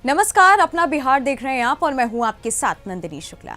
नमस्कार, अपना बिहार देख रहे हैं आप और मैं हूं आपके साथ नंदिनी शुक्ला।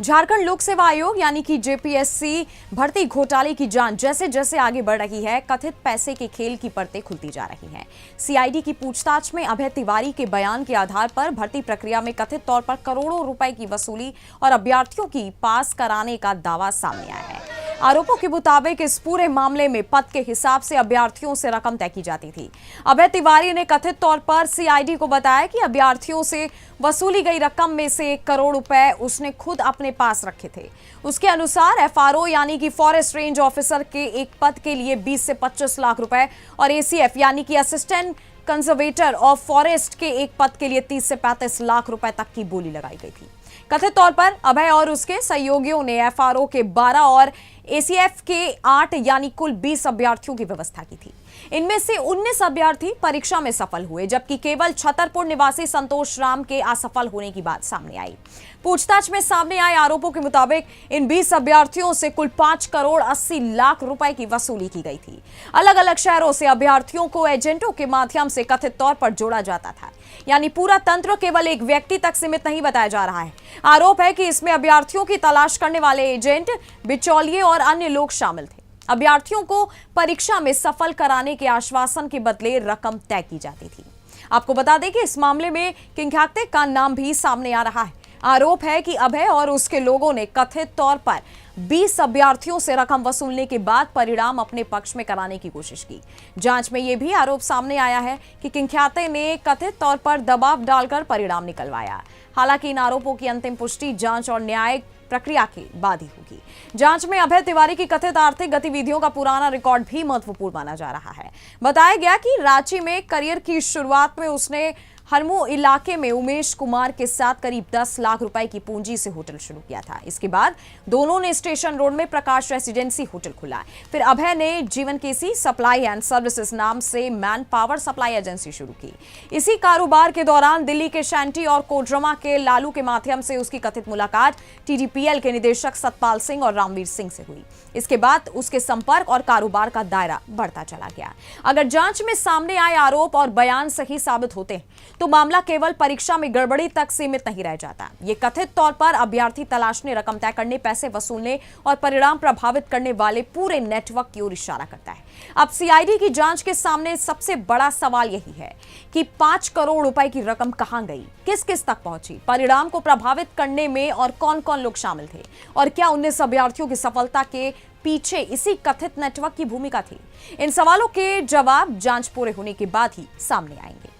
झारखंड लोक सेवा आयोग यानी कि जेपीएससी भर्ती घोटाले की जांच जैसे जैसे आगे बढ़ रही है, कथित पैसे के खेल की परतें खुलती जा रही हैं। सीआईडी की पूछताछ में अभय तिवारी के बयान के आधार पर भर्ती प्रक्रिया में कथित तौर पर करोड़ों रुपए की वसूली और अभ्यर्थियों की पास कराने का दावा सामने आया है। आरोपों के मुताबिक इस पूरे मामले में पद के हिसाब से अभ्यर्थियों से रकम तय की जाती थी। अभय तिवारी ने कथित तौर पर सीआईडी को बताया कि अभ्यर्थियों से वसूली गई रकम में से 1 करोड़ रुपए उसने खुद अपने पास रखे थे। उसके अनुसार एफआरओ यानी कि फॉरेस्ट रेंज ऑफिसर के एक पद के लिए 20 से 25 लाख रुपए और एसीएफ यानी कि असिस्टेंट कंजर्वेटर ऑफ फॉरेस्ट के एक पद के लिए 30 से 35 लाख रुपए तक की बोली लगाई गई थी। कथित तौर पर अभय और उसके सहयोगियों ने एफआरओ के 12 और एसीएफ के 8 यानी कुल 20 अभ्यर्थियों की व्यवस्था की थी। इनमें से 19 अभ्यर्थी परीक्षा में सफल हुए, जबकि केवल छतरपुर निवासी संतोष राम के असफल होने की बात सामने आई। पूछताछ में सामने आए आरोपों के मुताबिक इन 20 अभ्यर्थियों से कुल 5 करोड़ 80 लाख रुपए की वसूली की गई थी। अलग अलग शहरों से अभ्यर्थियों को एजेंटों के माध्यम से कथित तौर पर जोड़ा जाता था, यानी पूरा तंत्र केवल एक व्यक्ति तक सीमित नहीं बताया जा रहा है। आरोप है कि इसमें अभ्यर्थियों की तलाश करने वाले एजेंट, बिचौलिए और अन्य लोग शामिल थे। अभ्यर्थियों को परीक्षा में सफल कराने के आश्वासन के बदले रकम तय की जाती थी। आपको बता दें कि इस मामले में किंग्याक्ते का नाम भी सामने आ रहा है। आरोप है कि अभय और उसके लोगों ने कथित तौर पर 20 अभ्यर्थियों से रकम वसूलने के बाद परिणाम अपने पक्ष में कराने की कोशिश की। जांच में यह भी आरोप सामने आया है कि किंग्याक्ते ने कथित तौर पर दबाव डालकर परिणाम निकलवाया। हालांकि इन आरोपों की अंतिम पुष्टि जांच और न्यायिक प्रक्रिया के बाद ही होगी। जांच में अभय तिवारी की कथित आर्थिक गतिविधियों का पुराना रिकॉर्ड भी महत्वपूर्ण माना जा रहा है। बताया गया कि रांची में करियर की शुरुआत में उसने हरमू इलाके में उमेश कुमार के साथ करीब 10 लाख रुपए की पूंजी से होटल शुरू किया था। इसके बाद दोनों ने स्टेशन रोड में प्रकाश रेसिडेंसी होटल खुला। फिर अभय ने जीवन केसी सप्लाई एंड सर्विसेज नाम से मैन पावर सप्लाई एजेंसी शुरू की। इसी कारोबार के दौरान दिल्ली के शैंटी और कोडरमा के लालू के माध्यम से उसकी कथित मुलाकात टीडीपीएल के निदेशक सतपाल सिंह और रामवीर सिंह से हुई। इसके बाद उसके संपर्क और कारोबार का दायरा बढ़ता चला गया। अगर जांच में सामने आए आरोप और बयान सही साबित होते हैं तो मामला केवल परीक्षा में गड़बड़ी तक सीमित नहीं रह जाता। ये कथित तौर पर अभ्यर्थी तलाशने, रकम तय करने, पैसे वसूलने और परिणाम प्रभावित करने वाले पूरे नेटवर्क की ओर इशारा करता है। अब सीआईडी की जांच के सामने सबसे बड़ा सवाल यही है कि 5 करोड़ रुपए की रकम कहां गई, किस किस तक पहुंची, परिणाम को प्रभावित करने में और कौन कौन लोग शामिल थे, और क्या 19 अभ्यर्थियों की सफलता के पीछे इसी कथित नेटवर्क की भूमिका थी। इन सवालों के जवाब जांच पूरे होने के बाद ही सामने आएंगे।